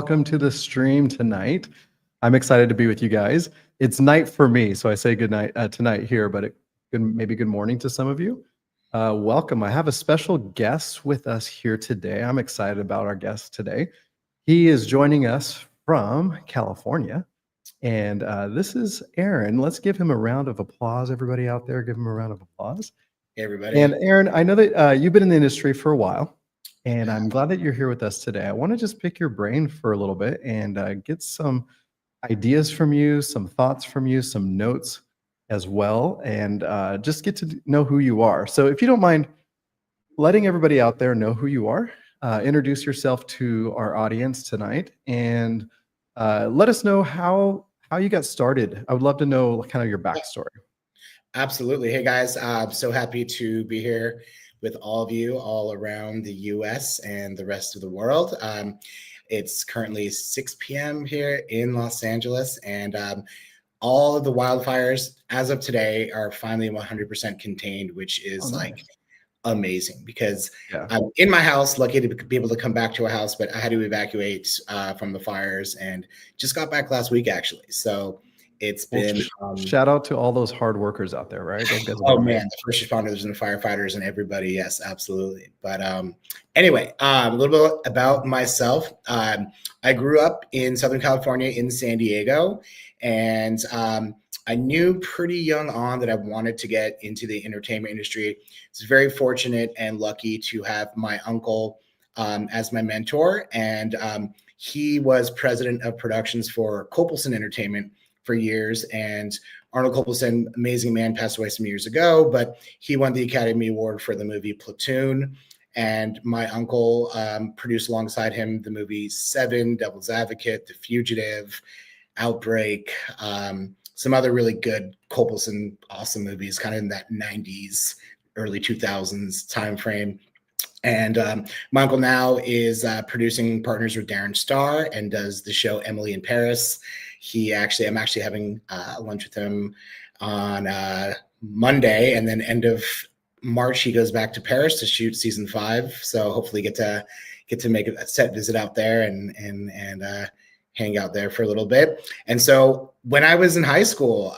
welcome to the stream tonight. I'm excited to be with you guys. It's night for me, so I say good night tonight here, but maybe good morning to some of you. Welcome. I have a special guest with us here today. I'm excited about our guest today. He is joining us from California, and this is Aaron. Let's give him a round of applause. Everybody out there, give him a round of applause. Hey, everybody. And Aaron, I know that you've been in the industry for a while, and I'm glad that you're here with us today. I want to just pick your brain for a little bit and get some ideas from you, some thoughts from you, some notes as well, and just get to know who you are. So if you don't mind letting everybody out there know who you are, introduce yourself to our audience tonight, and let us know how you got started. I would love to know kind of your backstory. Absolutely. Hey, guys. I'm so happy to be here with all of you all around the U.S. and the rest of the world. It's currently 6 p.m. here in Los Angeles, and all of the wildfires as of today are finally 100% contained, which is nice. Amazing, because I'm in my house, lucky to be able to come back to a house, but I had to evacuate from the fires and just got back last week, actually. So it's been shout out to all those hard workers out there, right? Those guys oh man, the first responders and the firefighters and everybody. Yes, absolutely. But anyway, a little bit about myself. I grew up in Southern California in San Diego, and I knew pretty young on that I wanted to get into the entertainment industry. I was very fortunate and lucky to have my uncle as my mentor, and he was president of productions for Copelson Entertainment for years. And Arnold Copelson, amazing man, passed away some years ago, but he won the Academy Award for the movie Platoon. And my uncle produced alongside him the movie Seven, Devil's Advocate, The Fugitive, Outbreak, some other really good Copelson awesome movies, kind of in that 90s, early 2000s timeframe. And my uncle now is producing partners with Darren Star and does the show Emily in Paris. I'm actually having lunch with him on Monday, and then end of March he goes back to Paris to shoot season 5. So hopefully get to make a set visit out there and hang out there for a little bit. And so when I was in high school,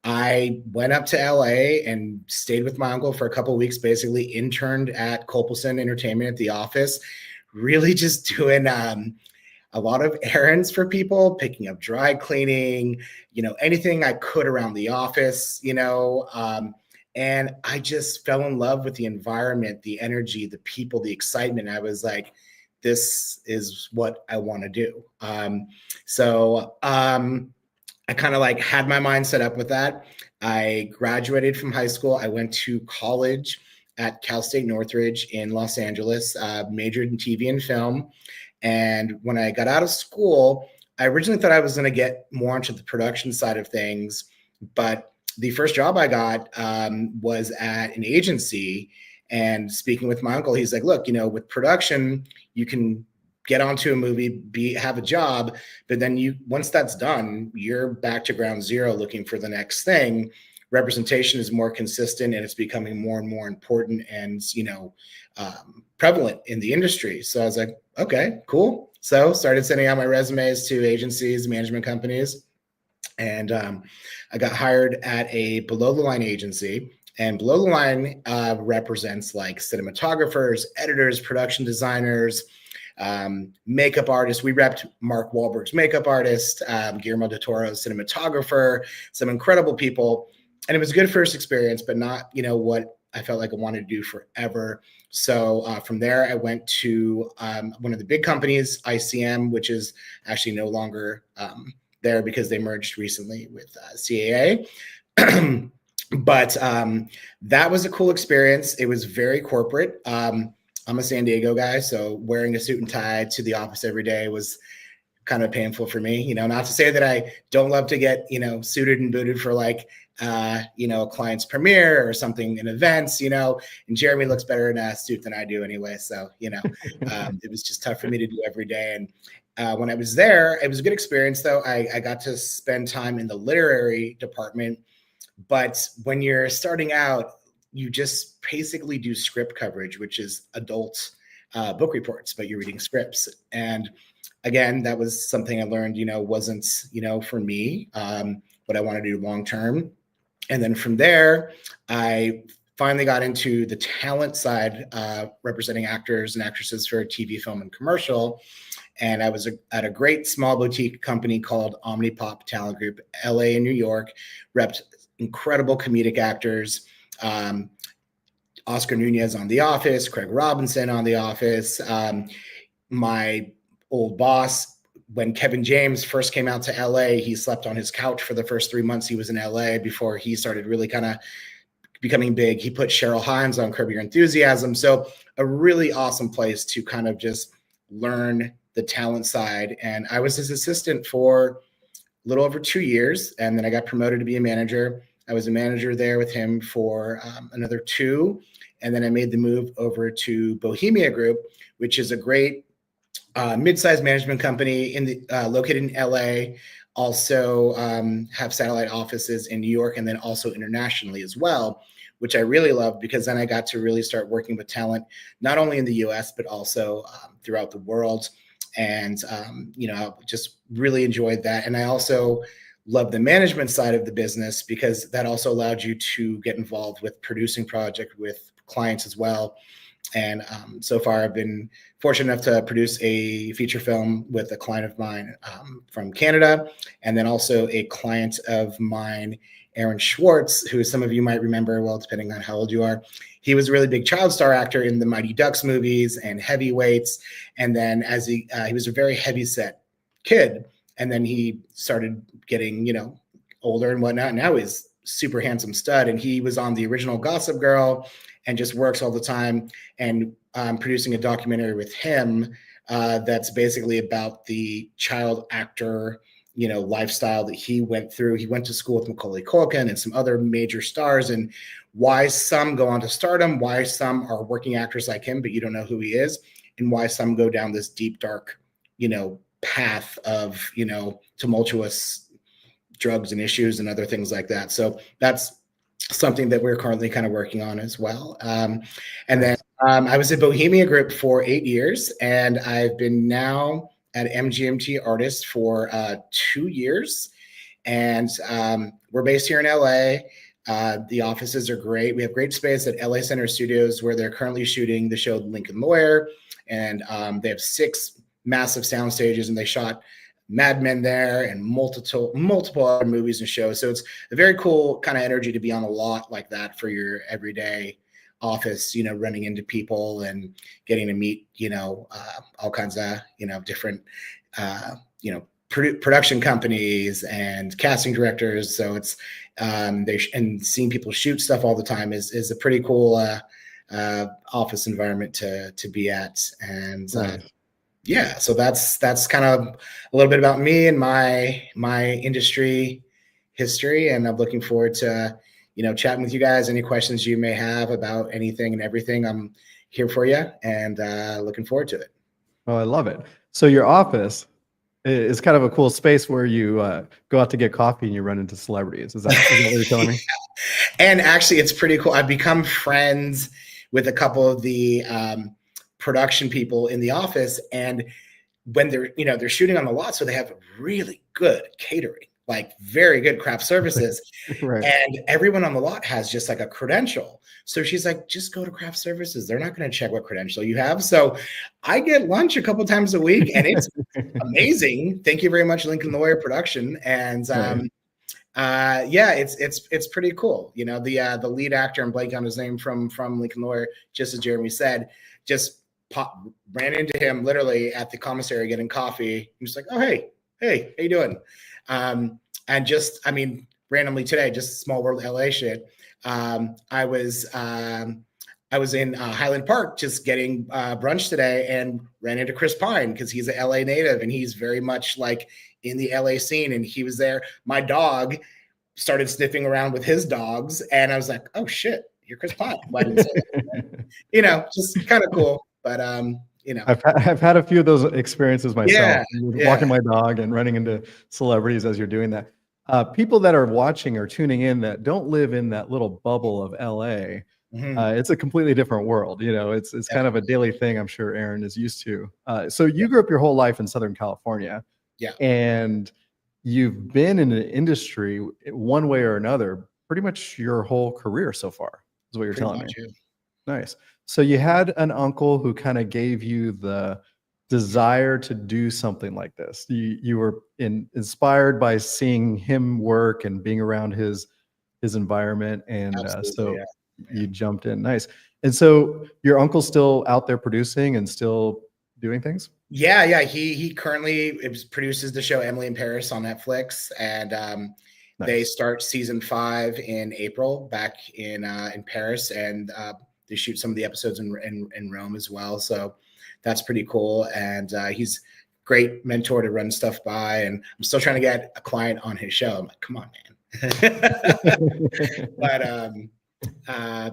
I went up to LA and stayed with my uncle for a couple of weeks, basically interned at Copelson Entertainment at the office, really just doing a lot of errands for people, picking up dry cleaning, anything I could around the office, and I just fell in love with the environment, the energy, the people, the excitement. I was like, this is what I want to do. So I kind of had my mind set up with that. I graduated from high school. I went to college at Cal State Northridge in Los Angeles, majored in TV and film. And when I got out of school, I originally thought I was going to get more into the production side of things. But the first job I got was at an agency. And speaking with my uncle, he's like, look, with production, you can get onto a movie, have a job, but then once that's done, you're back to ground zero looking for the next thing. Representation is more consistent, and it's becoming more and more important and prevalent in the industry. So I was like, okay, cool. So started sending out my resumes to agencies, management companies, and I got hired at a below the line agency. And below the line represents cinematographers, editors, production designers, makeup artists. We repped Mark Wahlberg's makeup artist, Guillermo del Toro's cinematographer, some incredible people. And it was a good first experience, but not, what I felt like I wanted to do forever. So from there, I went to one of the big companies, ICM, which is actually no longer there because they merged recently with CAA. But that was a cool experience. It was very corporate. I'm a San Diego guy, so wearing a suit and tie to the office every day was kind of painful for me. Not to say that I don't love to get, suited and booted for a client's premiere or something in events, and Jeremy looks better in a suit than I do anyway. So, it was just tough for me to do every day. And when I was there, it was a good experience though. I got to spend time in the literary department, but when you're starting out, you just basically do script coverage, which is adult book reports, but you're reading scripts. And again, that was something I learned, wasn't, for me, what I want to do long term. And then from there, I finally got into the talent side, representing actors and actresses for TV, film, and commercial. And I was at a great small boutique company called Omnipop Talent Group, LA and New York, repped incredible comedic actors. Oscar Nunez on The Office, Craig Robinson on The Office. My old boss, when Kevin James first came out to LA, he slept on his couch for the first 3 months he was in LA before he started really kind of becoming big. He put Cheryl Hines on Curb Your Enthusiasm. So a really awesome place to kind of just learn the talent side. And I was his assistant for a little over 2 years. And then I got promoted to be a manager. I was a manager there with him for another 2. And then I made the move over to Bohemia Group, which is a great mid-sized management company located in LA, also have satellite offices in New York, and then also internationally as well, which I really loved, because then I got to really start working with talent, not only in the US, but also throughout the world. And, just really enjoyed that. And I also love the management side of the business, because that also allowed you to get involved with producing projects with clients as well. And so far, I've been fortunate enough to produce a feature film with a client of mine from Canada, and then also a client of mine, Aaron Schwartz, who some of you might remember, well, depending on how old you are. He was a really big child star actor in the Mighty Ducks movies and Heavyweights. And then as he was a very heavy set kid, and then he started getting, older and whatnot. Now he's super handsome stud, and he was on the original Gossip Girl and just works all the time. And producing a documentary with him that's basically about the child actor, lifestyle that he went through. He went to school with Macaulay Culkin and some other major stars, and why some go on to stardom, why some are working actors like him, but you don't know who he is, and why some go down this deep, dark, path of, tumultuous drugs and issues and other things like that. So that's something that we're currently kind of working on as well. And then I was at Bohemia Group for 8 years, and I've been now at MGMT Artists for 2 years. And we're based here in LA. The offices are great. We have great space at LA Center Studios, where they're currently shooting the show Lincoln Lawyer. And they have 6 massive sound stages, and they shot Mad Men there and multiple other movies and shows. So it's a very cool kind of energy to be on a lot like that for your everyday office, running into people and getting to meet, all kinds of, different, production companies and casting directors. So it's, and seeing people shoot stuff all the time is a pretty cool office environment to be at. And yeah, so that's kind of a little bit about me and my industry history. And I'm looking forward to, chatting with you guys. Any questions you may have about anything and everything, I'm here for you, and looking forward to it. Oh, I love it. So your office is kind of a cool space where you go out to get coffee and you run into celebrities. Is that what you're telling me? And actually, it's pretty cool. I've become friends with a couple of the production people in the office, and when they're shooting on the lot, so they have really good catering, like very good craft services. Right. And everyone on the lot has just like a credential. So she's like, just go to craft services. They're not going to check what credential you have. So I get lunch a couple times a week, and it's amazing. Thank you very much, Lincoln Lawyer Production. And yeah, it's pretty cool. The lead actor, I'm blanking on his name from Lincoln Lawyer, just as Jeremy said, just ran into him literally at the commissary getting coffee. He was like, oh, hey, how you doing? And just, randomly today, just small world LA shit. I was in Highland Park just getting brunch today, and ran into Chris Pine, because he's an LA native and he's very much like in the LA scene, and he was there. My dog started sniffing around with his dogs, and I was like, oh shit, you're Chris Pine. Why didn't say that? Just kind of cool. But I've had a few of those experiences myself. Walking my dog and running into celebrities as you're doing that. People that are watching or tuning in that don't live in that little bubble of LA, It's a completely different world. It's kind of a daily thing. I'm sure Aaron is used to. So you grew up your whole life in Southern California, Yeah. and you've been in an industry one way or another pretty much your whole career so far, is what you're Pretty telling me. much. Yeah. Nice. So you had an uncle who kind of gave you the desire to do something like this. You were inspired by seeing him work and being around his environment, and Absolutely. so Yeah. you jumped in. Nice. And so your uncle's still out there producing and still doing things? Yeah. He currently produces the show Emily in Paris on Netflix, and they Nice. start season 5 in April back in Paris, and they shoot some of the episodes in Rome as well. So that's pretty cool. And he's great mentor to run stuff by. And I'm still trying to get a client on his show. I'm like, come on, man.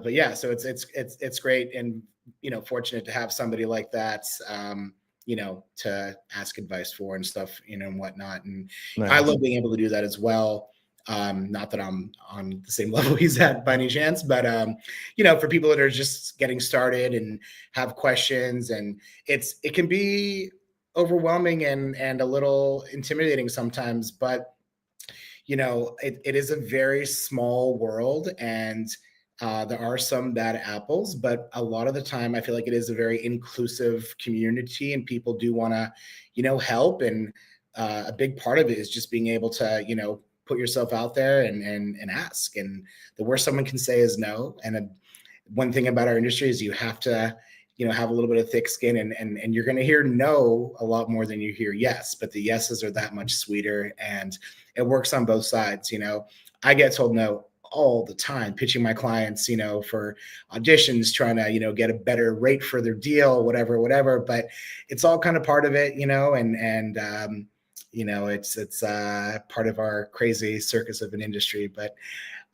But yeah, so it's great, and fortunate to have somebody like that, to ask advice for and stuff, and whatnot. And Nice. I love being able to do that as well. Not that I'm on the same level he's at by any chance, but for people that are just getting started and have questions, and it can be overwhelming and a little intimidating sometimes, but it is a very small world, and there are some bad apples, but a lot of the time I feel like it is a very inclusive community, and people do want to, help. And a big part of it is just being able to, put yourself out there and ask. And the worst someone can say is no. And one thing about our industry is you have to, have a little bit of thick skin, and you're going to hear no a lot more than you hear yes, but the yeses are that much sweeter, and it works on both sides. I get told no all the time, pitching my clients, for auditions, trying to, get a better rate for their deal, whatever, but it's all kind of part of it, and it's part of our crazy circus of an industry, but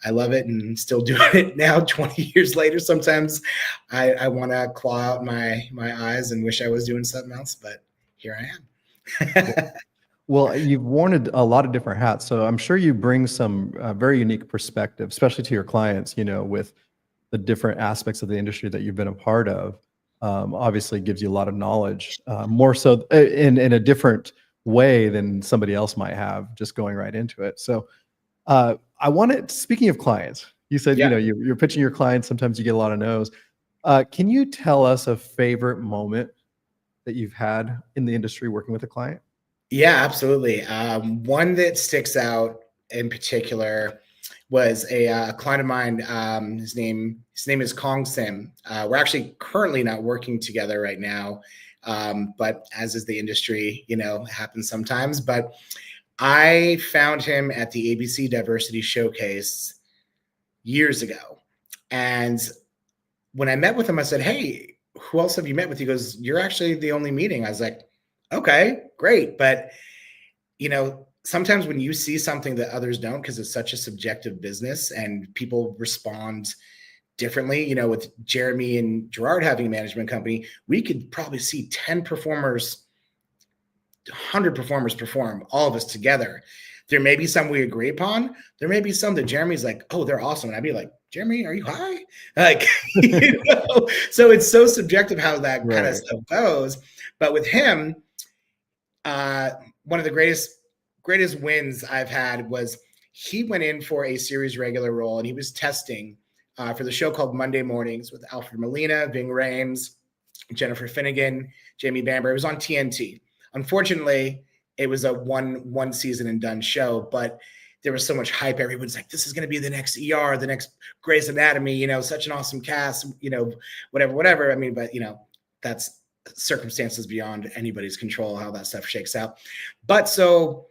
I love it and still doing it now 20 years later. Sometimes I want to claw out my eyes and wish I was doing something else, but here I am. Well, you've worn a lot of different hats, so I'm sure you bring some very unique perspective, especially to your clients, with the different aspects of the industry that you've been a part of. Obviously gives you a lot of knowledge, more so in a different way than somebody else might have just going right into it. So speaking of clients, you said, Yeah. You're pitching your clients. Sometimes you get a lot of no's. Can you tell us a favorite moment that you've had in the industry working with a client? Yeah, absolutely. One that sticks out in particular was a client of mine. His name is Kong Sim. We're actually currently not working together right now, but as is the industry, happens sometimes. But I found him at the ABC Diversity Showcase years ago, and when I met with him, I said, "Hey, who else have you met with?" He goes, "You're actually the only meeting." I was like, "Okay, great," but sometimes when you see something that others don't, because it's such a subjective business and people respond differently, with Jeremy and Gerard having a management company, we could probably see 10 performers, 100 performers perform, all of us together. There may be some we agree upon. There may be some that Jeremy's like, "Oh, they're awesome." And I'd be like, "Jeremy, are you high?" Like, so it's so subjective how that kind of stuff goes. But with him, one of the greatest wins I've had was he went in for a series regular role, and he was testing for the show called Monday Mornings with Alfred Molina, Ving Rhames, Jennifer Finnegan, Jamie Bamber. It was on TNT. Unfortunately, it was a one season and done show, but there was so much hype. Everyone's like, "This is going to be the next ER, the next Grey's Anatomy, such an awesome cast, whatever. I mean, but that's circumstances beyond anybody's control, how that stuff shakes out. But so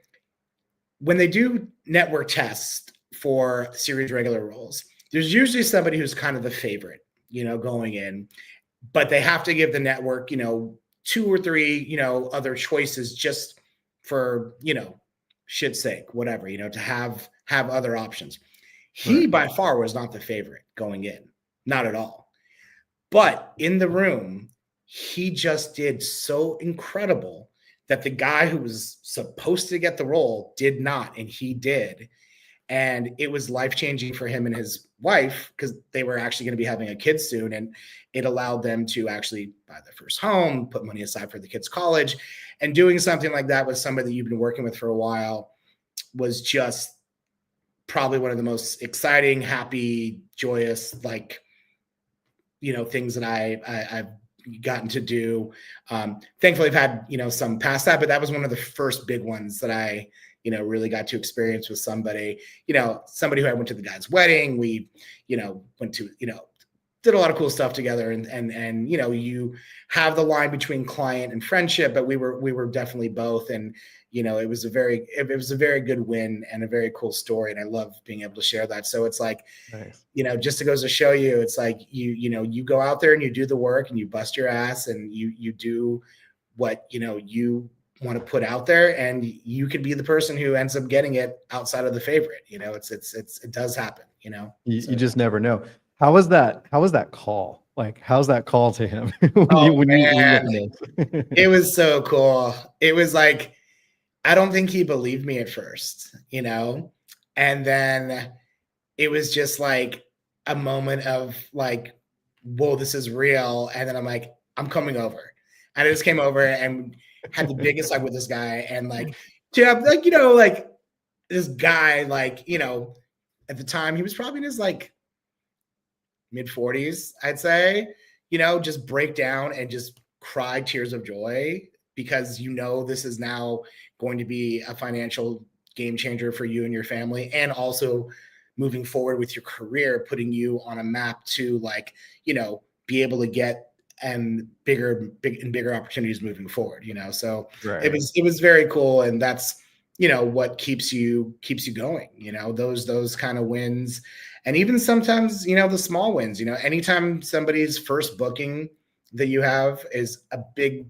when they do network tests for series regular roles, there's usually somebody who's kind of the favorite, going in, but they have to give the network, 2 or 3, other choices just for, shit's sake, whatever, to have other options. He by far was not the favorite going in, not at all. But in the room, he just did so incredible that the guy who was supposed to get the role did not, and he did. And it was life-changing for him and his wife because they were actually going to be having a kid soon. And it allowed them to actually buy their first home, put money aside for the kids' college. And doing something like that with somebody that you've been working with for a while was just probably one of the most exciting, happy, joyous, like, things that I've gotten to do. Thankfully, I've had, some past that, but that was one of the first big ones that I, really got to experience with somebody, somebody who I went to the guy's wedding. We, went to, did a lot of cool stuff together, and you have the line between client and friendship, but we were definitely both. And it was a very good win and a very cool story, and I love being able to share that. So it's like, Nice. just to goes to show you, it's like you go out there and you do the work and you bust your ass and you do what you want to put out there, and you could be the person who ends up getting it outside of the favorite. It does happen. You just never know. How was that call? Like, how's that call to him when Oh when you let man, him know? it was so cool. It was like, I don't think he believed me at first, and then it was just like a moment of like, whoa, this is real. And then I'm like, I'm coming over. And I just came over and had the biggest hug with this guy. And like, yeah, like, like this guy, like, at the time he was probably in his like mid 40s, I'd say, just break down and just cry tears of joy because this is now going to be a financial game changer for you and your family, and also moving forward with your career, putting you on a map to like, be able to get bigger opportunities moving forward, so Right. it was very cool. And that's, what keeps you going, those kind of wins. And even sometimes, the small wins, anytime somebody's first booking that you have is a big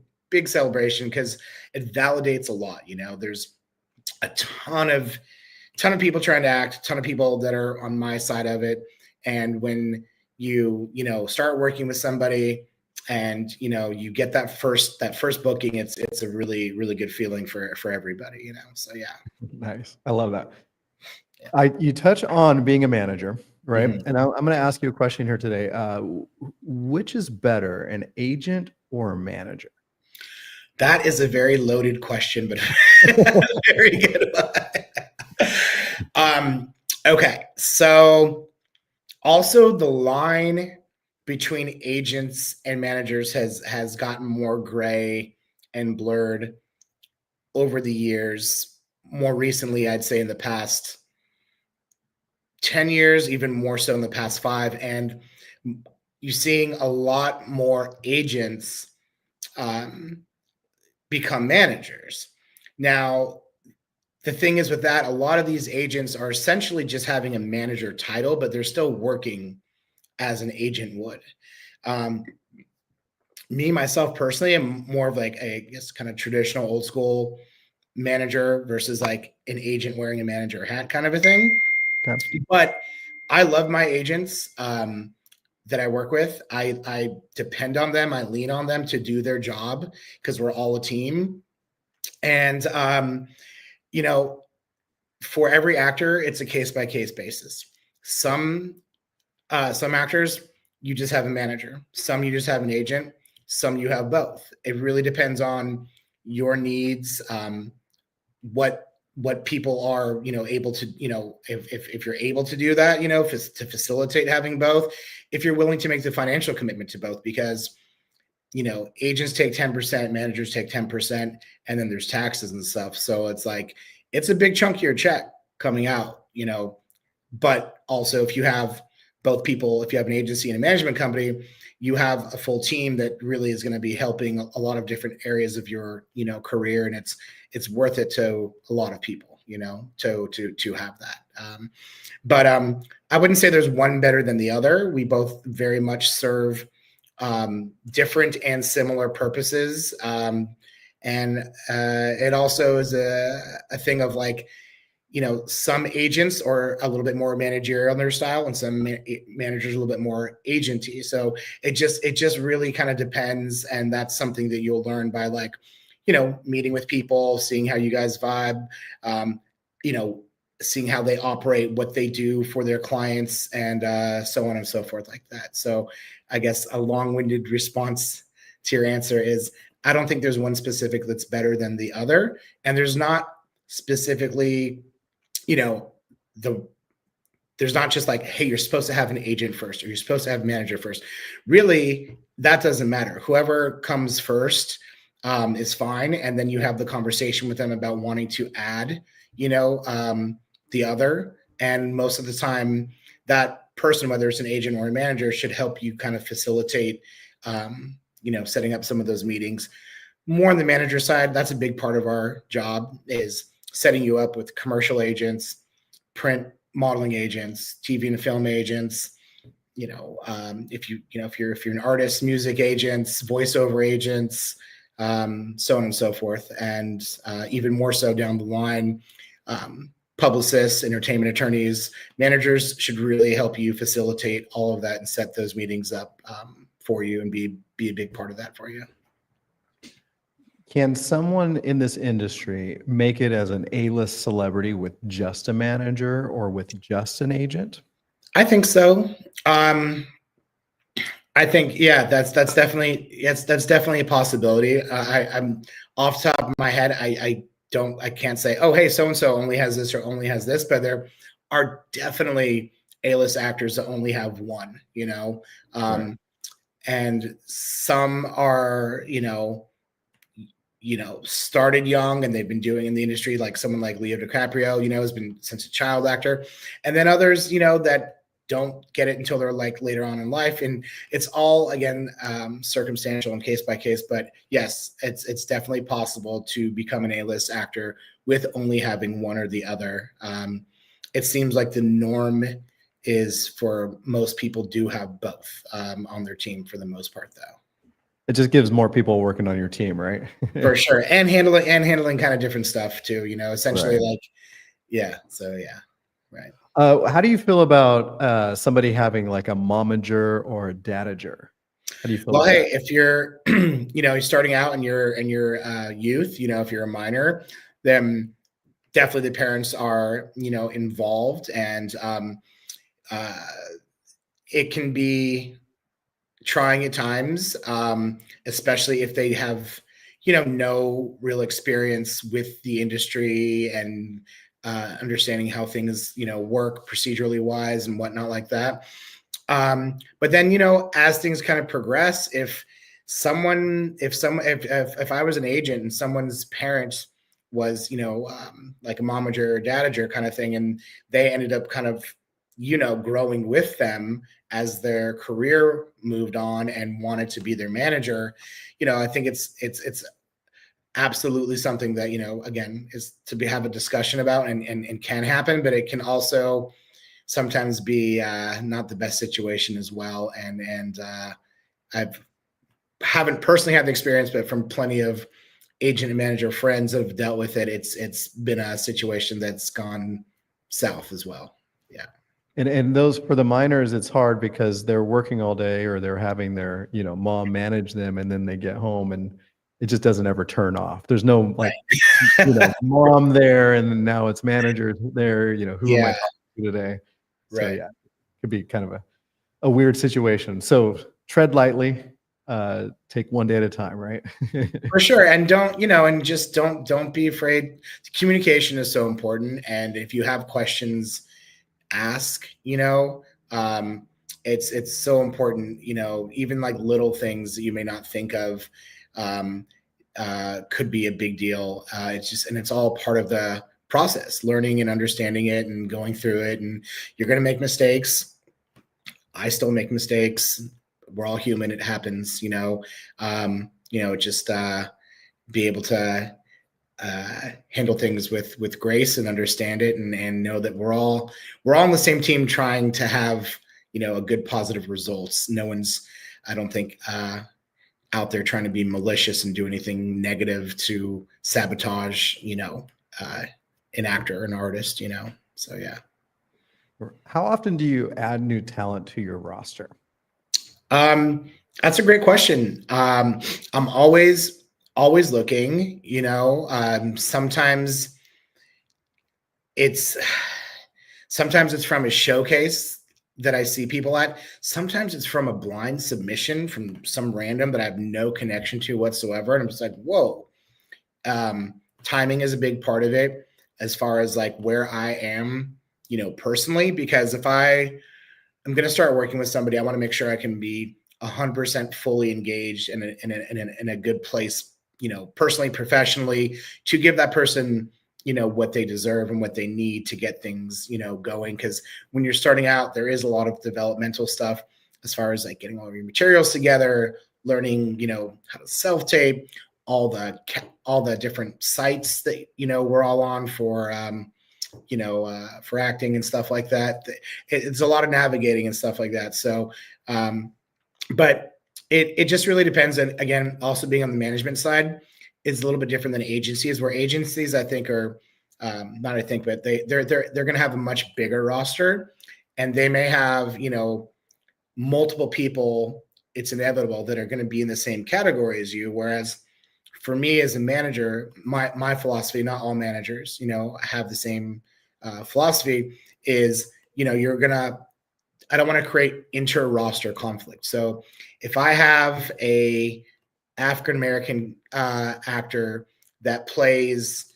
celebration because it validates a lot. There's a ton of people trying to act, a ton of people that are on my side of it. And when you start working with somebody and, you get that first booking, it's a really, really good feeling for everybody, so yeah. Nice. I love that. You touch on being a manager, right? Mhm. And I'm going to ask you a question here today. Which is better, an agent or a manager? That is a very loaded question, but very good one. Okay. So also the line between agents and managers has gotten more gray and blurred over the years. More recently, I'd say in the past 10 years, even more so in the past 5. And you're seeing a lot more agents become managers. Now, the thing is with that, a lot of these agents are essentially just having a manager title, but they're still working as an agent would. Me, myself personally, I'm more of like I guess kind of traditional old school manager versus like an agent wearing a manager hat kind of a thing. Okay. But I love my agents that I work with. I depend on them. I lean on them to do their job because we're all a team. And for every actor, it's a case by case basis. Some actors, you just have a manager. Some you just have an agent. Some you have both. It really depends on your needs, what people are, able to, if you're able to do that, to facilitate having both, if you're willing to make the financial commitment to both, because, agents take 10%, managers take 10%, and then there's taxes and stuff. So it's like, it's a big chunk of your check coming out, but also if you have both people, if you have an agency and a management company, you have a full team that really is going to be helping a lot of different areas of your, career. And it's worth it to a lot of people, to have that. But I wouldn't say there's one better than the other. We both very much serve different and similar purposes. And it also is a thing of like, some agents are a little bit more managerial in their style and some managers a little bit more agency. So it just really kind of depends. And that's something that you'll learn by like, meeting with people, seeing how you guys vibe, seeing how they operate, what they do for their clients, and so on and so forth like that. So I guess a long-winded response to your answer is I don't think there's one specific that's better than the other. And there's not specifically, you know, there's not just like, hey, you're supposed to have an agent first or you're supposed to have a manager first. Really, that doesn't matter. Whoever comes first is fine. And then you have the conversation with them about wanting to add, the other. And most of the time, that person, whether it's an agent or a manager, should help you kind of facilitate, setting up some of those meetings. More on the manager side, that's a big part of our job, is setting you up with commercial agents, print modeling agents, TV and film agents. If you're an artist, music agents, voiceover agents, so on and so forth, and even more so down the line, publicists, entertainment attorneys, managers should really help you facilitate all of that and set those meetings up for you and be a big part of that for you. Can someone in this industry make it as an A-list celebrity with just a manager or with just an agent? I think so. I think, yeah, that's definitely a possibility. I'm off the top of my head. I can't say, oh, hey, so-and-so only has this or only has this, but there are definitely A-list actors that only have one, Right. And some are, started young and they've been doing in the industry, like someone like Leo DiCaprio, has been since a child actor. And then others, that don't get it until they're like later on in life. And it's all, again, circumstantial and case by case. But yes, it's definitely possible to become an A-list actor with only having one or the other. It seems like the norm is for most people do have both on their team for the most part, though. It just gives more people working on your team, right? For sure. And handling kind of different stuff too, essentially, Right. like, yeah. So yeah. Right. How do you feel about somebody having like a momager or a dadager? How do you feel Well, about hey, that? if you're, you're starting out in your youth, if you're a minor, then definitely the parents are, involved, and it can be trying at times, especially if they have, no real experience with the industry and understanding how things, work procedurally wise and whatnot like that. But then, as things kind of progress, if I was an agent and someone's parent was, like a momager or dadager kind of thing, and they ended up kind of, growing with them as their career moved on and wanted to be their manager, I think it's absolutely something that, again, is to have a discussion about and can happen, but it can also sometimes be not the best situation as well. And haven't personally had the experience, but from plenty of agent and manager friends that have dealt with it, it's been a situation that's gone south as well. Yeah. And those, for the minors, it's hard because they're working all day or they're having their, mom manage them, and then they get home and it just doesn't ever turn off. There's no like, mom there and then now it's managers there, who am I Yeah. talking to today? So Right. yeah, it could be kind of a weird situation. So tread lightly, take one day at a time, right? For sure. And and just don't be afraid. Communication is so important. And if you have questions, ask, it's so important, even like little things that you may not think of could be a big deal. It's all part of the process, learning and understanding it and going through it. And you're going to make mistakes. I still make mistakes. We're all human. It happens, just be able to handle things with grace and understand it, and know that we're all on the same team trying to have, a good positive results. No one's, I don't think, out there trying to be malicious and do anything negative to sabotage, an actor, an artist, so yeah. How often do you add new talent to your roster? That's a great question. I'm always looking, sometimes it's sometimes it's from a showcase that I see people at. Sometimes it's from a blind submission from some random that I have no connection to whatsoever. And I'm just like, whoa. Timing is a big part of it as far as like where I am, personally, because if I'm going to start working with somebody, I want to make sure I can be 100% fully engaged in a good place, personally, professionally, to give that person, what they deserve and what they need to get things, going. Because when you're starting out, there is a lot of developmental stuff as far as like getting all of your materials together, learning, how to self-tape, all the different sites that, we're all on for, for acting and stuff like that. It's a lot of navigating and stuff like that. So, but it just really depends. And again, also being on the management side is a little bit different than agencies, where agencies, I think, are not I think, but they're going to have a much bigger roster, and they may have, multiple people. It's inevitable that are going to be in the same category as you. Whereas for me as a manager, my philosophy, not all managers, have the same philosophy, is, I don't want to create inter-roster conflict. So if I have a African-American actor that plays,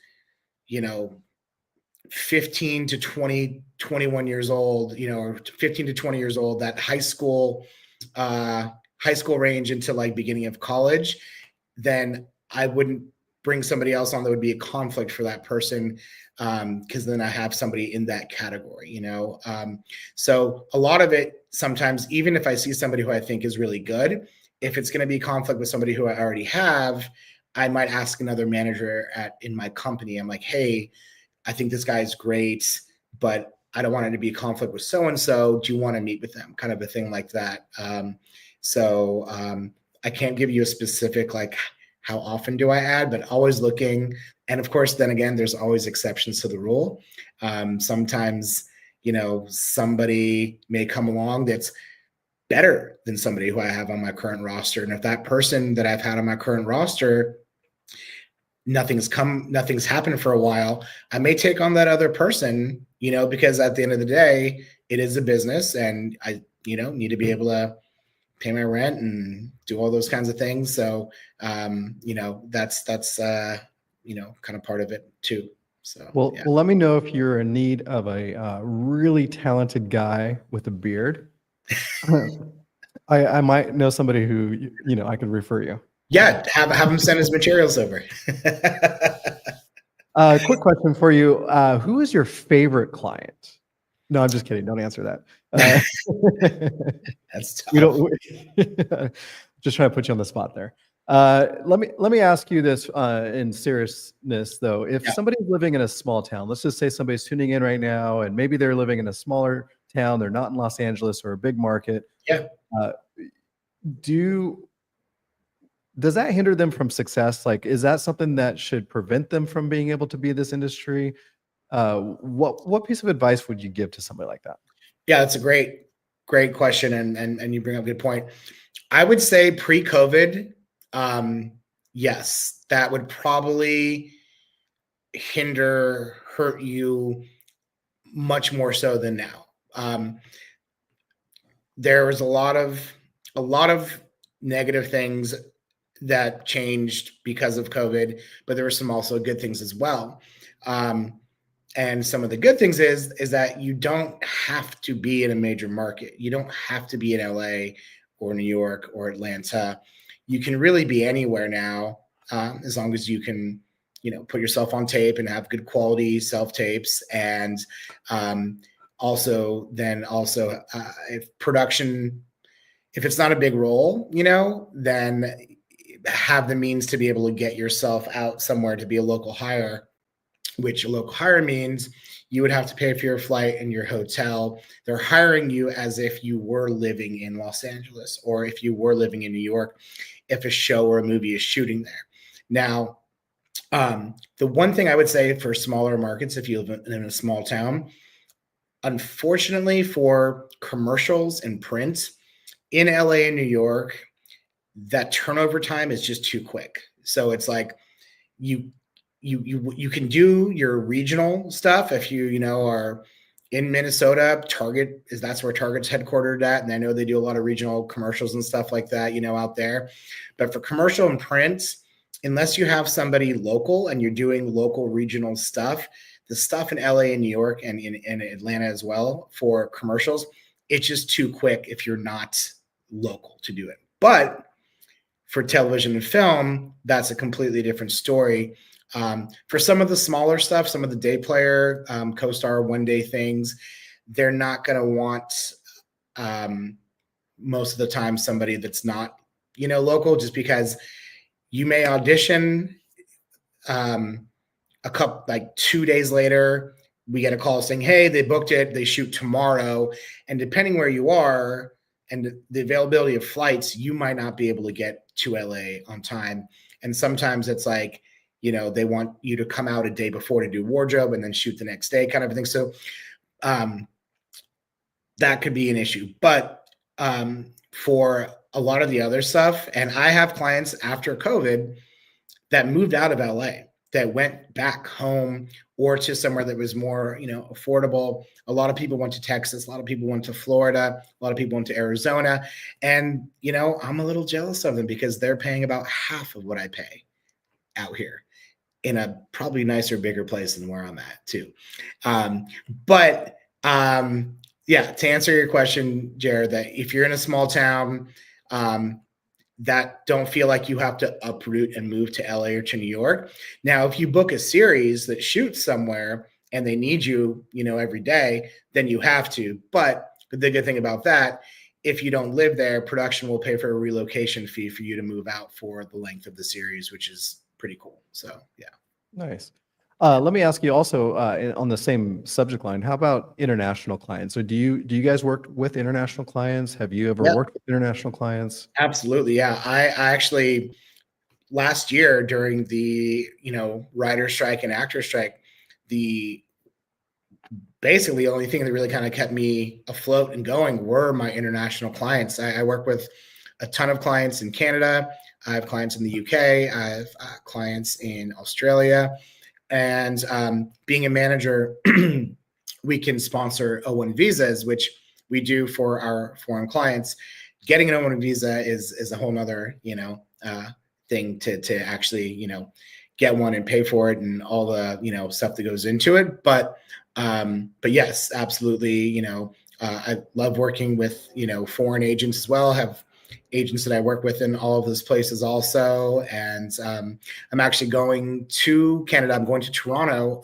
15 to 20, 21 years old, or 15 to 20 years old, that high school range into like beginning of college, then I wouldn't bring somebody else on that would be a conflict for that person, because then I have somebody in that category, so a lot of it, sometimes, even if I see somebody who I think is really good, if it's going to be conflict with somebody who I already have, I might ask another manager in my company. I'm like, hey, I think this guy is great, but I don't want it to be a conflict with so-and-so. Do you want to meet with them? Kind of a thing like that. I can't give you a specific, like, how often do I add, but always looking. And of course, then again, there's always exceptions to the rule. Sometimes, somebody may come along that's better than somebody who I have on my current roster. And if that person that I've had on my current roster, nothing's happened for a while, I may take on that other person, because at the end of the day, it is a business, and I, need to be able to pay my rent and do all those kinds of things. So, that's kind of part of it too. So, Well, yeah. well, let me know if you're in need of a really talented guy with a beard. I might know somebody who, I could refer you. Yeah, have him send his materials over. Quick question for you. Who is your favorite client? No, I'm just kidding. Don't answer that. That's tough. We don't. Just trying to put you on the spot there. Let me ask you this in seriousness, though. If somebody's living in a small town, let's just say somebody's tuning in right now, and maybe they're living in a smaller town, they're not in Los Angeles or a big market. Yeah. Does that hinder them from success? Like, is that something that should prevent them from being able to be in this industry? What piece of advice would you give to somebody like that? Yeah, that's a great question, and you bring up a good point. I would say pre-COVID, yes, that would probably hurt you much more so than now. There was a lot of negative things that changed because of COVID, but there were some also good things as well. And some of the good things is that you don't have to be in a major market. You don't have to be in LA or New York or Atlanta. You can really be anywhere now, as long as you can, put yourself on tape and have good quality self tapes. And also, if it's not a big role, then have the means to be able to get yourself out somewhere to be a local hire, which a local hire means you would have to pay for your flight and your hotel. They're hiring you as if you were living in Los Angeles, or if you were living in New York, if a show or a movie is shooting there. Now, the one thing I would say for smaller markets, if you live in a small town, unfortunately for commercials and print in LA and New York, that turnover time is just too quick. So it's like you can do your regional stuff if you know are in Minnesota. That's where Target's headquartered at, and I know they do a lot of regional commercials and stuff like that, out there. But for commercial and print, unless you have somebody local and you're doing local regional stuff, the stuff in LA and New York and in Atlanta as well for commercials, it's just too quick if you're not local to do it. But for television and film, that's a completely different story. For some of the smaller stuff, some of the day player, co-star one-day things, they're not going to want most of the time somebody that's not, local, just because you may audition a couple, like 2 days later, we get a call saying, hey, they booked it, they shoot tomorrow. And depending where you are and the availability of flights, you might not be able to get to LA on time. And sometimes it's like, they want you to come out a day before to do wardrobe and then shoot the next day, kind of thing. So that could be an issue. But for a lot of the other stuff, and I have clients after COVID that moved out of LA, that went back home or to somewhere that was more, affordable. A lot of people went to Texas. A lot of people went to Florida. A lot of people went to Arizona. And, I'm a little jealous of them because they're paying about half of what I pay out here in a probably nicer, bigger place than where I'm at too. Yeah, to answer your question, Jared, that if you're in a small town, that don't feel like you have to uproot and move to LA or to New York. Now, if you book a series that shoots somewhere and they need you, every day, then you have to. But the good thing about that, if you don't live there, production will pay for a relocation fee for you to move out for the length of the series, which is pretty cool. So, yeah. Nice. Let me ask you also on the same subject line, how about international clients? So do you guys work with international clients? Have you ever worked with international clients? Absolutely. Yeah. I actually, last year during the, writer strike and actor strike, basically the only thing that really kind of kept me afloat and going were my international clients. I work with a ton of clients in Canada. I have clients in the UK. I have clients in Australia. And being a manager, we can sponsor O1 visas, which we do for our foreign clients. Getting an O1 visa is a whole nother, thing to actually, get one and pay for it and all the, stuff that goes into it. But yes, absolutely. I love working with, foreign agents as well. Have agents that I work with in all of those places also. And I'm actually going to Canada. I'm going to Toronto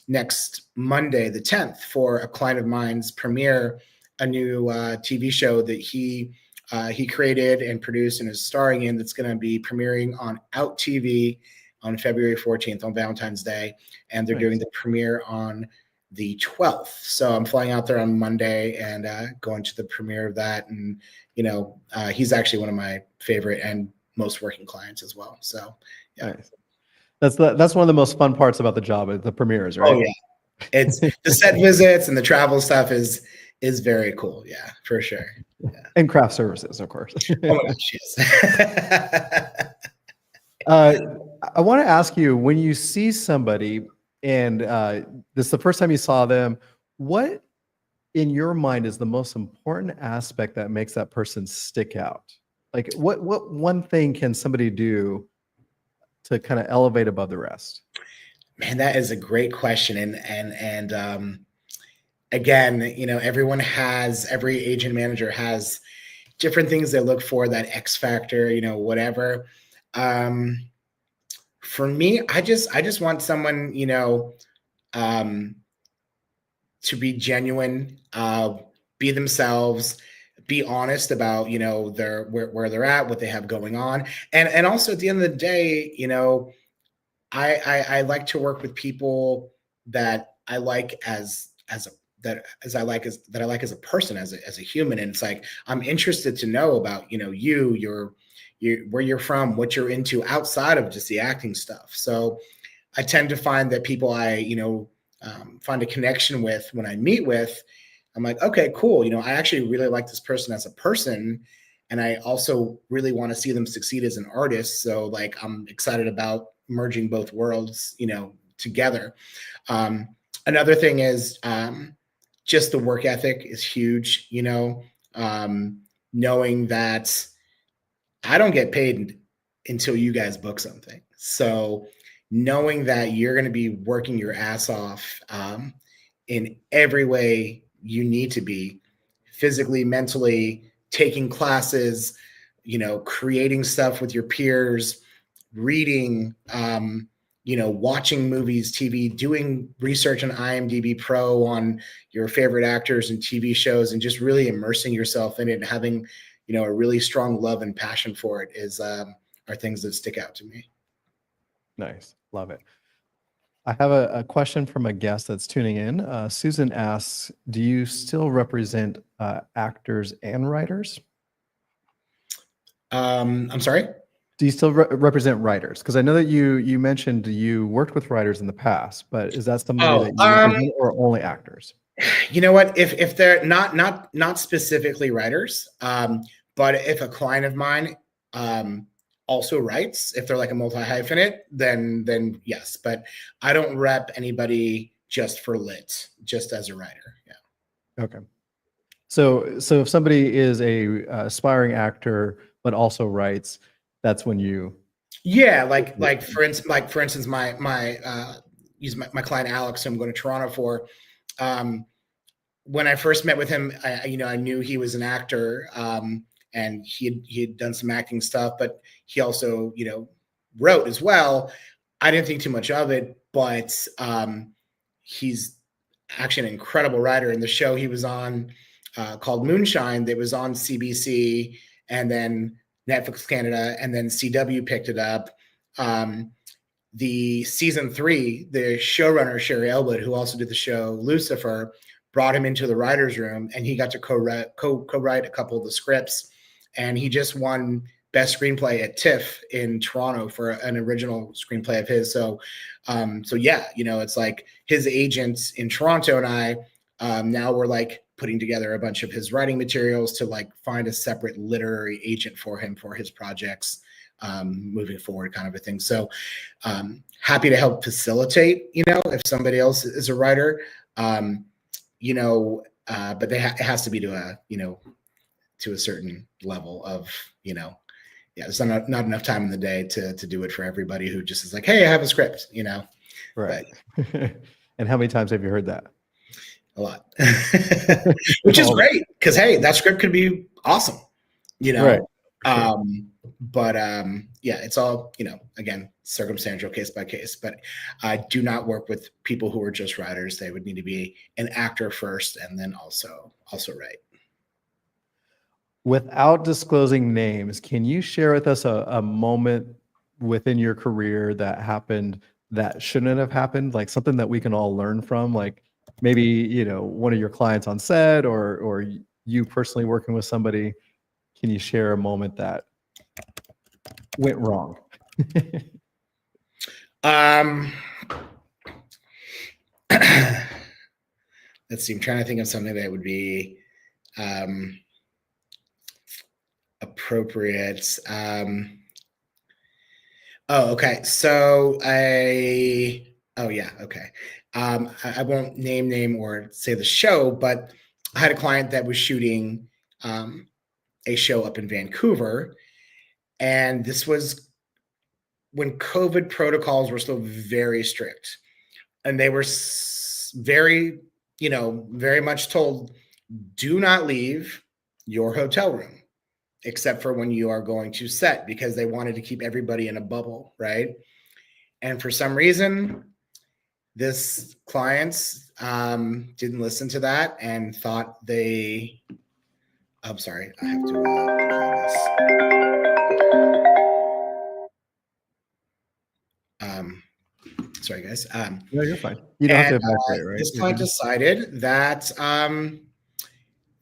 next Monday, the 10th, for a client of mine's premiere, a new TV show that he created and produced and is starring in, that's going to be premiering on Out TV on February 14th on Valentine's Day. And they're doing the premiere on the 12th. So I'm flying out there on Monday and going to the premiere of that. And, he's actually one of my favorite and most working clients as well. So, yeah. Nice. That's one of the most fun parts about the job, the premieres, right? Oh, yeah. It's the set visits and the travel stuff is very cool. Yeah, for sure. Yeah. And craft services, of course. Oh my gosh, yes. I want to ask you, when you see somebody and this is the first time you saw them, what in your mind is the most important aspect that makes that person stick out? Like what one thing can somebody do to kind of elevate above the rest? Man, that is a great question. And again, every agent manager has different things they look for, that X factor, whatever. For me, I just want someone, to be genuine, be themselves, be honest about, where they're at, what they have going on. And also at the end of the day, I like to work with people that I like as a person, as a human. And it's like, I'm interested to know about, you, where you're from, what you're into outside of just the acting stuff. So I tend to find that people I, find a connection with when I meet with, I'm like, okay, cool. I actually really like this person as a person. And I also really want to see them succeed as an artist. So like, I'm excited about, merging both worlds, together. Another thing is just the work ethic is huge, knowing that I don't get paid until you guys book something. So knowing that you're going to be working your ass off in every way you need to be, physically, mentally, taking classes, creating stuff with your peers, reading, watching movies, TV, doing research on IMDb Pro on your favorite actors and TV shows, and just really immersing yourself in it and having, a really strong love and passion for it are things that stick out to me. Nice. Love it. I have a question from a guest that's tuning in. Susan asks, do you still represent actors and writers? I'm sorry? Do you still represent writers? Because I know that you mentioned you worked with writers in the past, but is that somebody that you represent, or only actors? You know what? If they're not specifically writers, but if a client of mine also writes, if they're like a multi-hyphenate, then yes. But I don't rep anybody just for lit, just as a writer. Yeah. Okay. So if somebody is a aspiring actor but also writes, that's when you. Yeah, like for instance, my use my client Alex, who I'm going to Toronto for. When I first met with him, I knew he was an actor, and he had done some acting stuff, but he also wrote as well. I didn't think too much of it, but he's actually an incredible writer. In the show he was on called Moonshine, that was on CBC, and then Netflix Canada, and then CW picked it up. The season 3, the showrunner Sherry Elwood, who also did the show Lucifer, brought him into the writer's room, and he got to co-write a couple of the scripts, and he just won best screenplay at TIFF in Toronto for an original screenplay of his. So yeah, it's like his agents in Toronto and I, now we're like putting together a bunch of his writing materials to like find a separate literary agent for him for his projects moving forward, kind of a thing. So happy to help facilitate, if somebody else is a writer, but it has to be to a certain level of, there's not enough time in the day to do it for everybody who just is like, hey, I have a script, Right. And how many times have you heard that? A lot. Which is great, because hey, that script could be awesome, Right. Yeah, it's all, again, circumstantial, case by case. But I do not work with people who are just writers. They would need to be an actor first and then also write. Without disclosing names, can you share with us a moment within your career that happened that shouldn't have happened, like something that we can all learn from, like maybe one of your clients on set, or you personally working with somebody? Can you share a moment that went wrong? Let's see. I'm trying to think of something that would be appropriate. Okay. So I won't name or say the show, but I had a client that was shooting a show up in Vancouver, and this was when COVID protocols were still very strict, and they were very much told, do not leave your hotel room except for when you are going to set, because they wanted to keep everybody in a bubble, right? And for some reason, this client didn't listen to that and thought I'm sorry, I have to control this. Sorry, guys. No, you're fine. You don't have to evacuate, right? This client decided that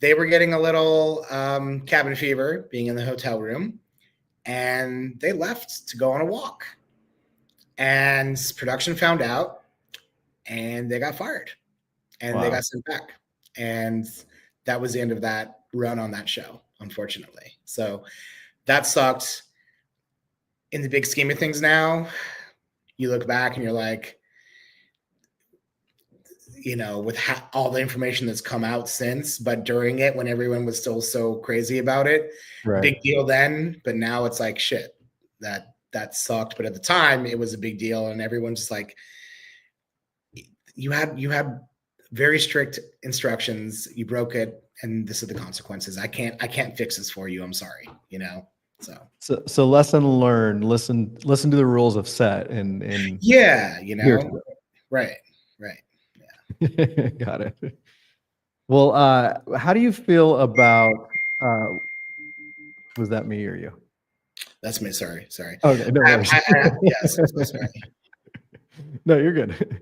they were getting a little cabin fever being in the hotel room, and they left to go on a walk. And production found out, and they got fired, and they got sent back. And that was the end of that run on that show, unfortunately. So that sucked. In the big scheme of things now, you look back and you're like, with all the information that's come out since, but during it, when everyone was still so crazy about it, Right. big deal then, but now it's like, shit, that sucked. But at the time it was a big deal, and everyone's just like, you had very strict instructions, you broke it, and this is the consequences. I can't fix this for you. I'm sorry, So lesson learned, listen to the rules of set and yeah, right. Yeah. Got it. Well, how do you feel about was that me or you? That's me. Sorry. Okay, no worries. Yes, I'm so sorry. No, you're good.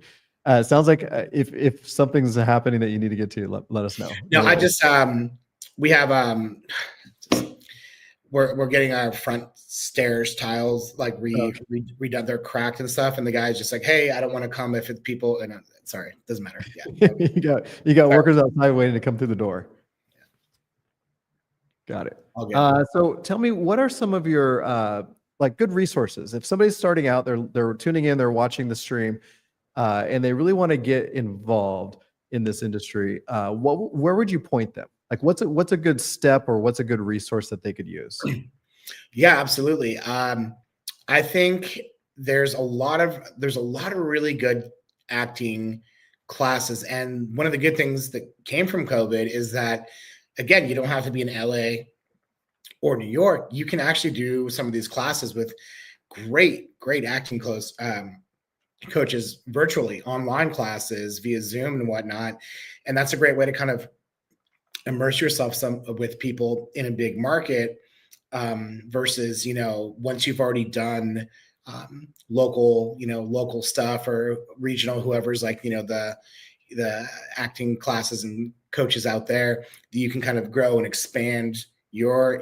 Sounds like if something's happening that you need to get to, let us know. No, No I worries. just we have we're getting our front stairs tiles like redone. They're cracked and stuff, and the guy's just like, hey, I don't want to come if it's people. And sorry, doesn't matter. Yeah. You got workers outside waiting to come through the door. Got it. All good. So tell me, what are some of your like good resources? If somebody's starting out, they're tuning in, they're watching the stream, and they really want to get involved in this industry, where would you point them? Like, what's a good step, or what's a good resource that they could use? Yeah, absolutely. I think there's a lot of really good acting classes, and one of the good things that came from COVID is that, again, you don't have to be in LA or New York. You can actually do some of these classes with great acting coaches virtually, online classes via Zoom and whatnot. And that's a great way to kind of immerse yourself with people in a big market, versus, once you've already done local stuff, or regional, whoever's like, the acting classes and coaches out there, you can kind of grow and expand your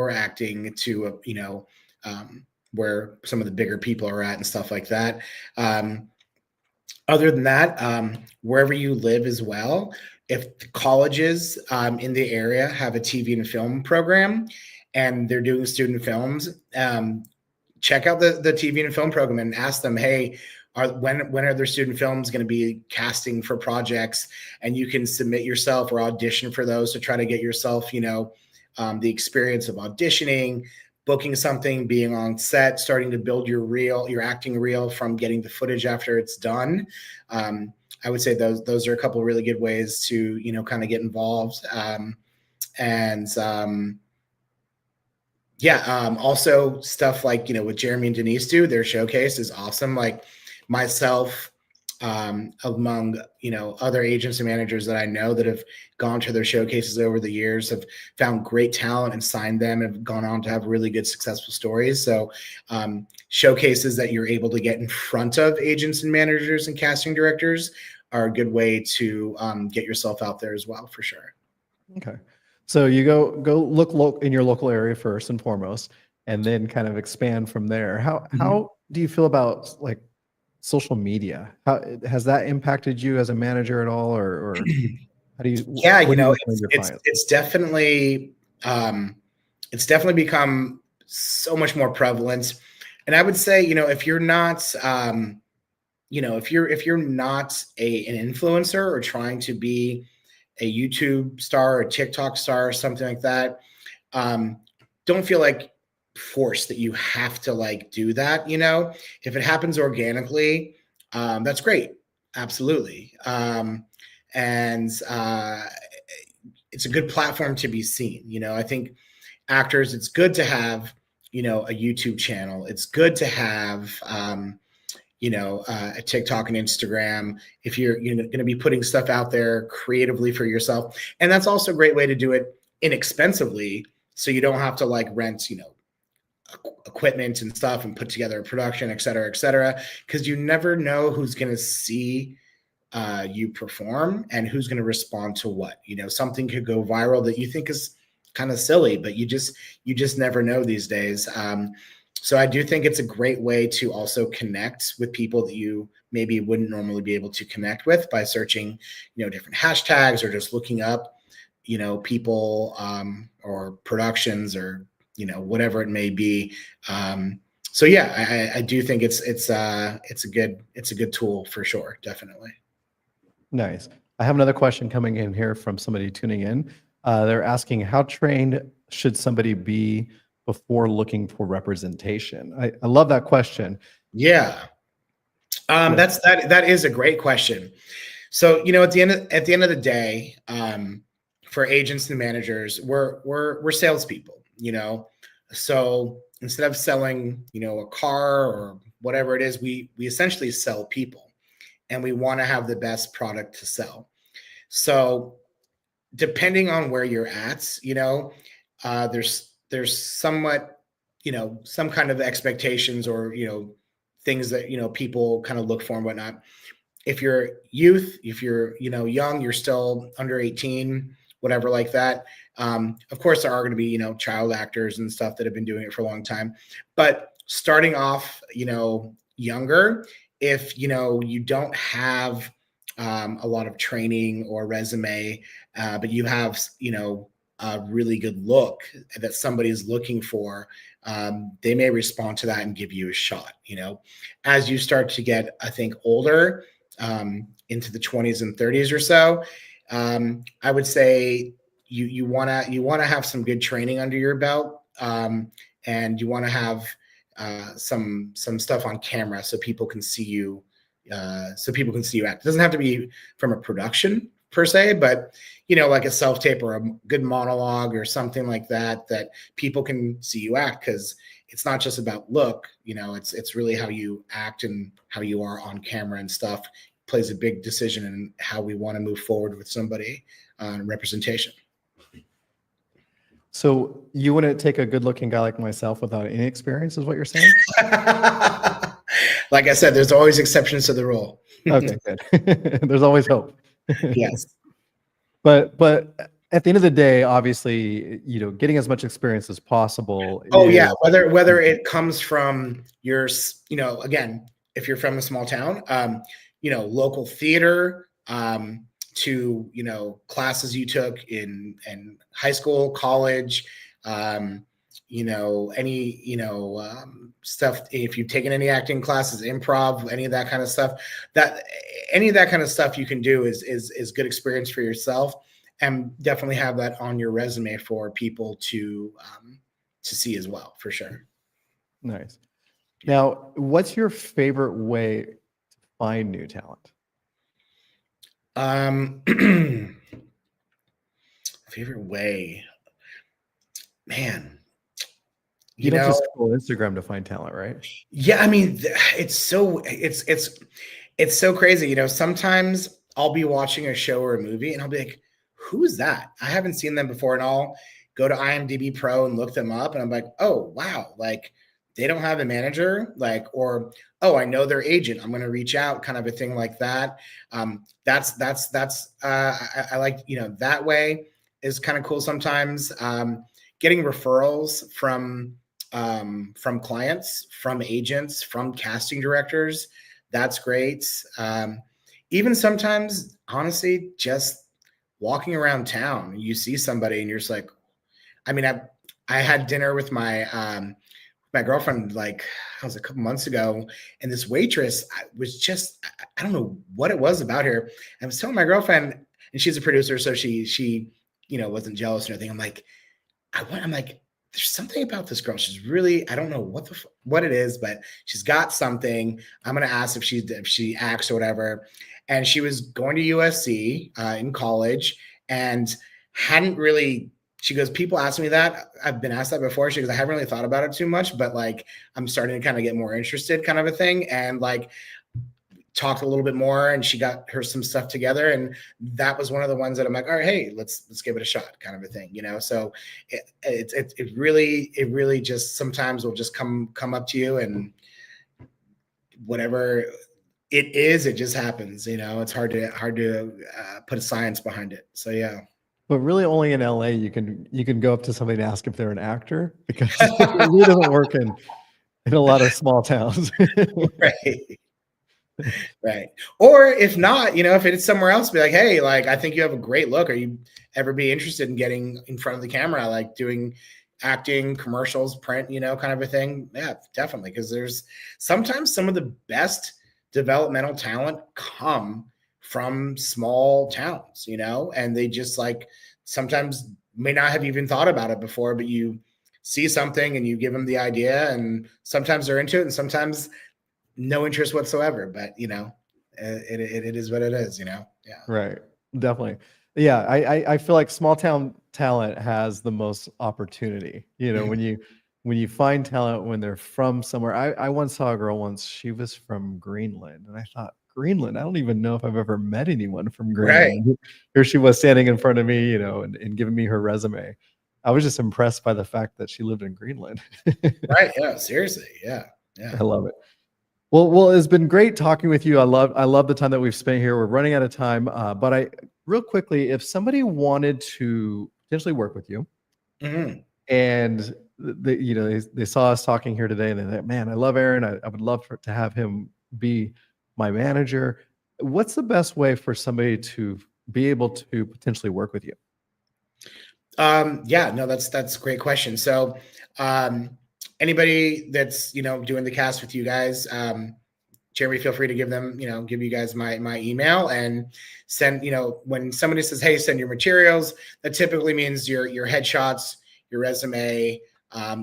acting to where some of the bigger people are at and stuff like that. Other than that, wherever you live as well, if colleges in the area have a TV and film program and they're doing student films, check out the TV and film program and ask them, hey, when are their student films going to be casting for projects? And you can submit yourself or audition for those to try to get yourself, the experience of auditioning, booking something, being on set, starting to build your acting reel from getting the footage after it's done. I would say those are a couple of really good ways to, kind of get involved. Also stuff like, what Jeremy and Denise do, their showcase is awesome. Like myself, among, other agents and managers that I know that have gone to their showcases over the years, have found great talent and signed them, and have gone on to have really good, successful stories. So showcases that you're able to get in front of agents and managers and casting directors are a good way to get yourself out there as well, for sure. Okay. So you go look in your local area first and foremost, and then kind of expand from there. How do you feel about like social media? How has that impacted you as a manager at all, or how do you? Yeah, clients? it's definitely become so much more prevalent. And I would say, if you're not, if you're not an influencer or trying to be a YouTube star or a TikTok star or something like that, don't feel like forced that you have to like do that. If it happens organically, that's great. Absolutely. And it's a good platform to be seen. I think actors, it's good to have, a YouTube channel. It's good to have, a TikTok and Instagram, if you're going to be putting stuff out there creatively for yourself. And that's also a great way to do it inexpensively, so you don't have to like rent, equipment and stuff and put together a production, et cetera, because you never know who's going to see you perform and who's going to respond to what. Something could go viral that you think is kind of silly, but you just never know these days. So I do think it's a great way to also connect with people that you maybe wouldn't normally be able to connect with by searching, different hashtags, or just looking up, people or productions, or, whatever it may be. so yeah, I do think it's a good tool for sure, definitely. Nice. I have another question coming in here from somebody tuning in. They're asking, how trained should somebody be before looking for representation? I love that question. Yeah. That is a great question. So, at the end of the day, for agents and managers, we're salespeople, So instead of selling, a car or whatever it is, we essentially sell people, and we want to have the best product to sell. So depending on where you're at, there's somewhat, some kind of expectations or things that people kind of look for and whatnot. If you're youth, if you're young, you're still under 18, whatever like that. Of course, there are going to be child actors and stuff that have been doing it for a long time, but starting off younger, if you don't have a lot of training or resume, but you have a really good look that somebody's looking for, they may respond to that and give you a shot. As you start to get, I think, older, into the 20s and 30s or so, I would say you want to have some good training under your belt, and you want to have some stuff on camera so people can see you. Act. It doesn't have to be from a production per se, but like a self-tape or a good monologue or something like that people can see you act, because it's not just about look, it's really how you act and how you are on camera and stuff plays a big decision in how we want to move forward with somebody on representation. So you wouldn't take a good-looking guy like myself without any experience, is what you're saying? Like I said, there's always exceptions to the rule. Okay, good. There's always hope. Yes. But at the end of the day, obviously, getting as much experience as possible. Oh yeah, whether it comes from your, again, if you're from a small town, local theater, to classes you took in high school, college, any stuff, if you've taken any acting classes, improv, any of that kind of stuff, you can do is good experience for yourself, and definitely have that on your resume for people to see as well, for sure. Nice. Now, what's your favorite way to find new talent? Favorite way, man. You don't just scroll Instagram to find talent, right? Yeah, I mean, it's so crazy. Sometimes I'll be watching a show or a movie and I'll be like, who's that? I haven't seen them before, and I'll go to IMDb Pro and look them up, and I'm like, oh wow, like they don't have a manager, or oh, I know their agent, I'm going to reach out, kind of a thing like that. That's I like, that way is kind of cool sometimes. Getting referrals from clients, from agents, from casting directors, that's great. Even sometimes, honestly, just walking around town, you see somebody and you're just like, I mean, I had dinner with my girlfriend, like, I was a couple months ago, and this waitress was just, I don't know what it was about her. I was telling my girlfriend, and she's a producer, so she wasn't jealous or anything. I'm like, there's something about this girl. She's really, I don't know what it is, but she's got something. I'm gonna ask if she acts or whatever. And she was going to USC in college, and hadn't really. She goes, people ask me that. I've been asked that before. She goes, I haven't really thought about it too much, but like I'm starting to kind of get more interested, kind of a thing. And like talked a little bit more, and she got her some stuff together, and that was one of the ones that I'm like, all right, hey, let's give it a shot, kind of a thing, So it really just sometimes will just come up to you, and whatever it is, it just happens. It's hard to put a science behind it. So yeah. But really, only in LA you can go up to somebody and ask if they're an actor, because it really doesn't work in a lot of small towns. Right. Right. Or if not, if it's somewhere else, be like, hey, like, I think you have a great look. Are you ever be interested in getting in front of the camera, like doing acting, commercials, print, kind of a thing. Yeah, definitely. Because there's sometimes some of the best developmental talent come from small towns, and they just like sometimes may not have even thought about it before, but you see something and you give them the idea, and sometimes they're into it and sometimes no interest whatsoever. But it is what it is. Yeah. Right. Definitely. Yeah. I feel like small town talent has the most opportunity. When you find talent when they're from somewhere. I once saw a girl once, she was from Greenland, and I thought, Greenland, I don't even know if I've ever met anyone from Right. Greenland. Here she was standing in front of me, and giving me her resume. I was just impressed by the fact that she lived in Greenland. Right. Yeah. Seriously. Yeah. Yeah. I love it. Well, it's been great talking with you. I love the time that we've spent here. We're running out of time, but real quickly, if somebody wanted to potentially work with you, Mhm. and they saw us talking here today, and they're like, man, I love Aaron. I would love to have him be my manager. What's the best way for somebody to be able to potentially work with you? Yeah, no, that's a great question. So, anybody that's doing the cast with you guys, Jeremy, feel free to give you guys my email and send. When somebody says, "Hey, send your materials," that typically means your headshots, your resume,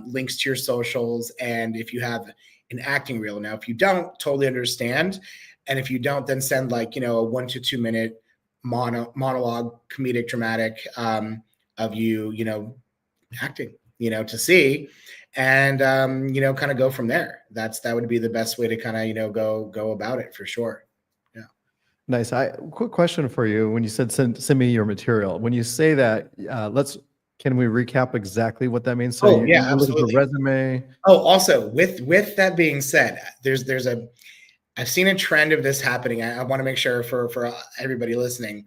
links to your socials, and if you have an acting reel. Now, if you don't, totally understand. And if you don't, then send a 1 to 2 minute monologue, comedic, dramatic. Of you acting, to see, and kind of go from there. That would be the best way to kind of go about it for sure. Yeah. Nice. Quick question for you. When you said send me your material, when you say that, can we recap exactly what that means? So Oh yeah, you look at the absolutely. resume. Oh, also with that being said, I've seen a trend of this happening. I want to make sure for everybody listening,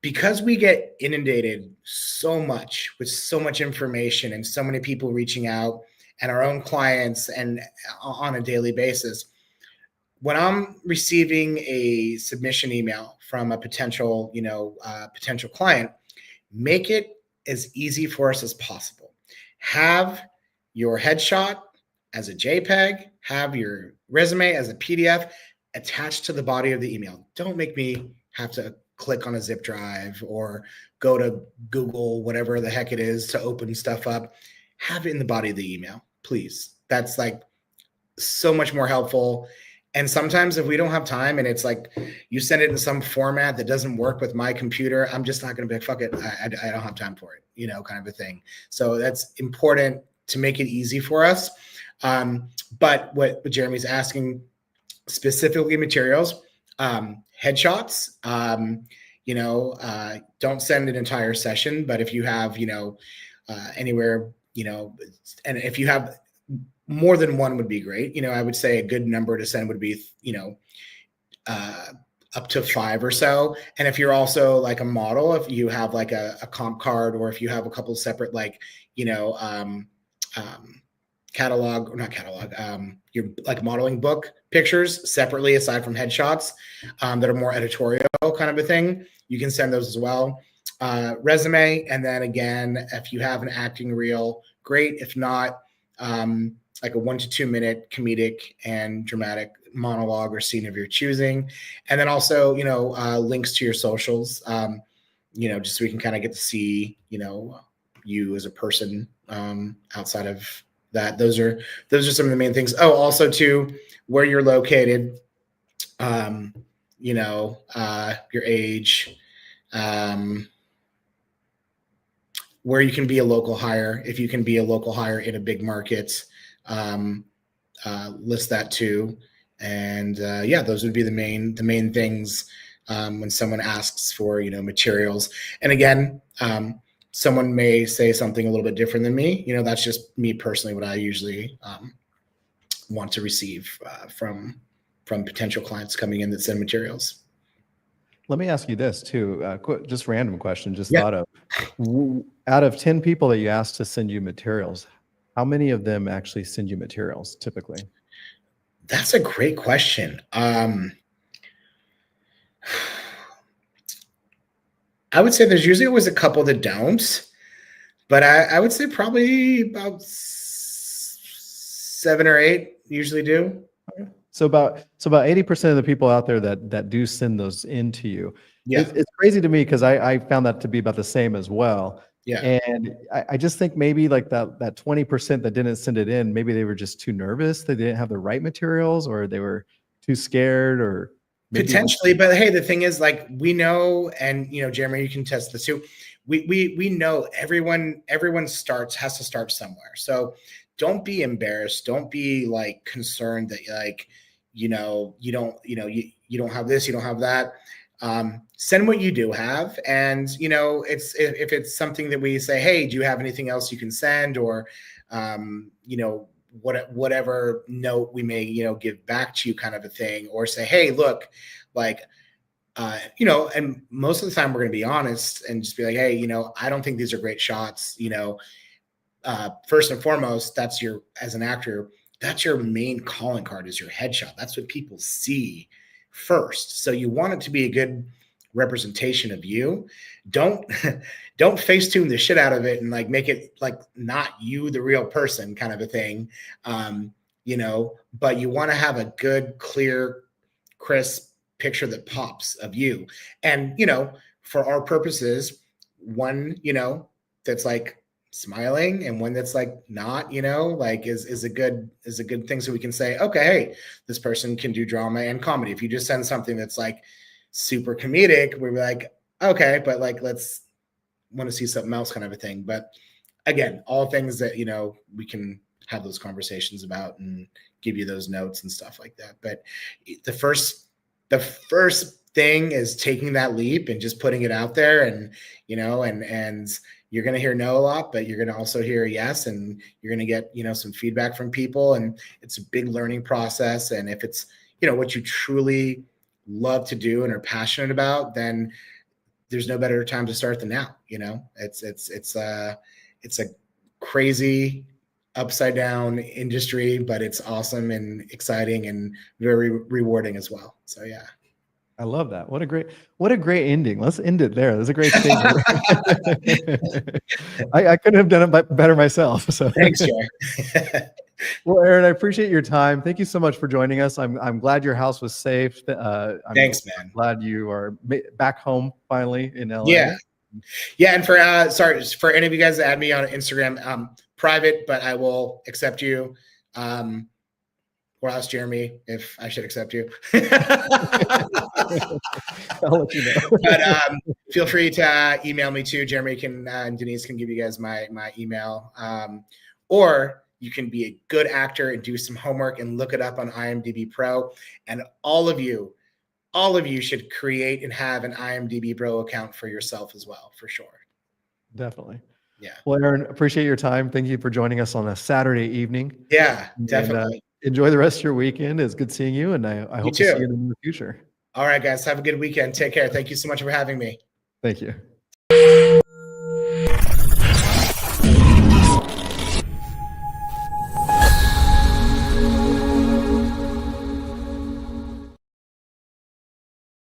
because we get inundated so much with so much information and so many people reaching out and our own clients and on a daily basis. When I'm receiving a submission email from a potential client, make it as easy for us as possible. Have your headshot as a JPEG, have your resume as a PDF attached to the body of the email. Don't make me have to click on a zip drive or go to Google, whatever the heck it is, to open stuff up. Have it in the body of the email, please. That's like so much more helpful. And sometimes if we don't have time and it's like you send it in some format that doesn't work with my computer, I'm just not going to be like, fuck it, I don't have time for it, kind of a thing. So that's important to make it easy for us. But what Jeremy's asking, specifically materials, headshots, don't send an entire session, but if you have, anywhere, and if you have more than one would be great. I would say a good number to send would be, up to 5 or so. And if you're also like a model, if you have like a comp card, or if you have a couple separate, catalog or not catalog, your like modeling book pictures separately aside from headshots, that are more editorial kind of a thing, you can send those as well. Resume, and then again, if you have an acting reel, great. If not, like a 1 to 2 minute comedic and dramatic monologue or scene of your choosing. And then also, links to your socials, just so we can kind of get to see, you as a person, outside of that. Those are some of the main things. Oh, also too, where you're located, your age, where you can be a local hire. If you can be a local hire in a big market, list that too. And yeah, those would be the main things when someone asks for materials. And again, someone may say something a little bit different than me. That's just me personally, what I usually want to receive from potential clients coming in that send materials. Let me ask you this too, just random question, just Yeah. thought of. Out of 10 people that you asked to send you materials, how many of them actually send you materials typically? That's a great question. I would say there's usually always a couple that don't. But I would say probably about 7 or 8 usually do. So about 80% of the people out there that do send those into you. Yeah. It's crazy to me because I found that to be about the same as well. Yeah. And I just think maybe like that 20% that didn't send it in, maybe they were just too nervous, they didn't have the right materials, or they were too scared, or maybe Potentially, but hey, the thing is, like, we know, and Jeremy, you can test this too. We know everyone has to start somewhere. So don't be embarrassed. Don't be like concerned that like, you don't have this, you don't have that. Send what you do have, and it's if it's something that we say, hey, do you have anything else you can send, or whatever note we may give back to you, kind of a thing, or say, hey, look, like and most of the time we're going to be honest and just be like, hey, I don't think these are great shots. First and foremost, as an actor, that's your main calling card, is your headshot. That's what people see first. So you want it to be a good representation of you. Don't Facetune the shit out of it and like make it like not you, the real person, kind of a thing. But you want to have a good, clear, crisp picture that pops of you. And for our purposes, one that's like smiling, and one that's like not, like is a good thing, so we can say, okay, hey, this person can do drama and comedy. If you just send something that's like super comedic, we're like, okay, but like let's want to see something else, kind of a thing. But again, all things that we can have those conversations about and give you those notes and stuff like that. But the first thing is taking that leap and just putting it out there, and and you're going to hear no a lot, but you're going to also hear yes, and you're going to get some feedback from people, and it's a big learning process. And if it's what you truly love to do and are passionate about, then there's no better time to start than now. It's a crazy upside down industry, but it's awesome and exciting and very rewarding as well. So yeah. I love that. What a great ending. Let's end it there. That's a great statement. I couldn't have done it better myself. So thanks, Joe. Well, Aaron, I appreciate your time. Thank you so much for joining us. I'm glad your house was safe. Thanks, man. Glad you are back home finally in LA. Yeah. And for for any of you guys that add me on Instagram, private, but I will accept you. Or ask Jeremy if I should accept you. I'll let you know. But feel free to email me too. Jeremy and Denise can give you guys my email. Or you can be a good actor and do some homework and look it up on IMDb Pro. And all of you should create and have an IMDb Pro account for yourself as well, for sure. Definitely. Yeah. Well, Aaron, appreciate your time. Thank you for joining us on a Saturday evening. Yeah, definitely. Enjoy the rest of your weekend. It's good seeing you, and I hope to see you in the future. All right, guys. Have a good weekend. Take care. Thank you so much for having me. Thank you.